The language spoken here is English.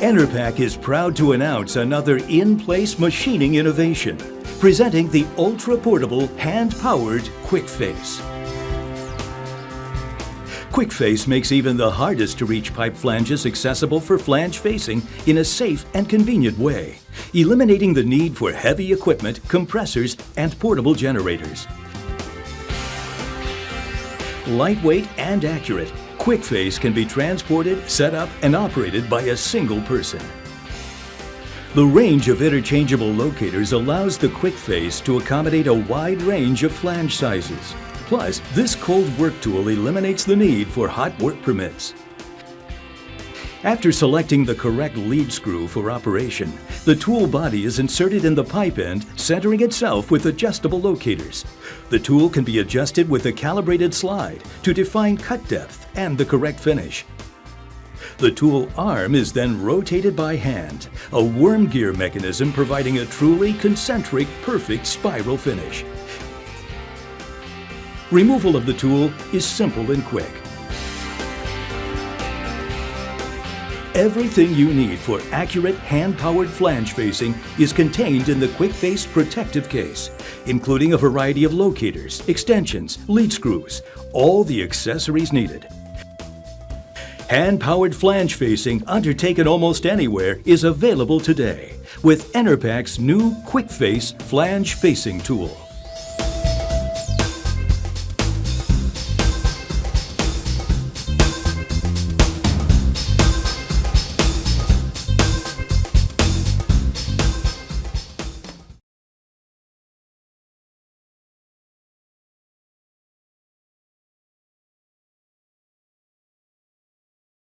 Enerpac is proud to announce another in-place machining innovation, presenting the ultra-portable, hand-powered Quickface. Quickface makes even the hardest-to-reach pipe flanges accessible for flange facing in a safe and convenient way, eliminating the need for heavy equipment, compressors, and portable generators. Lightweight and accurate, Quickface can be transported, set up, and operated by a single person. The range of interchangeable locators allows the Quickface to accommodate a wide range of flange sizes. Plus, this cold work tool eliminates the need for hot work permits. After selecting the correct lead screw for operation, the tool body is inserted in the pipe end, centering itself with adjustable locators. The tool can be adjusted with a calibrated slide to define cut depth and the correct finish. The tool arm is then rotated by hand, a worm gear mechanism providing a truly concentric, perfect spiral finish. Removal of the tool is simple and quick. Everything you need for accurate hand-powered flange facing is contained in the Quickface protective case, including a variety of locators, extensions, lead screws, all the accessories needed. Hand-powered flange facing undertaken almost anywhere is available today with Enerpac's new Quickface flange facing tool.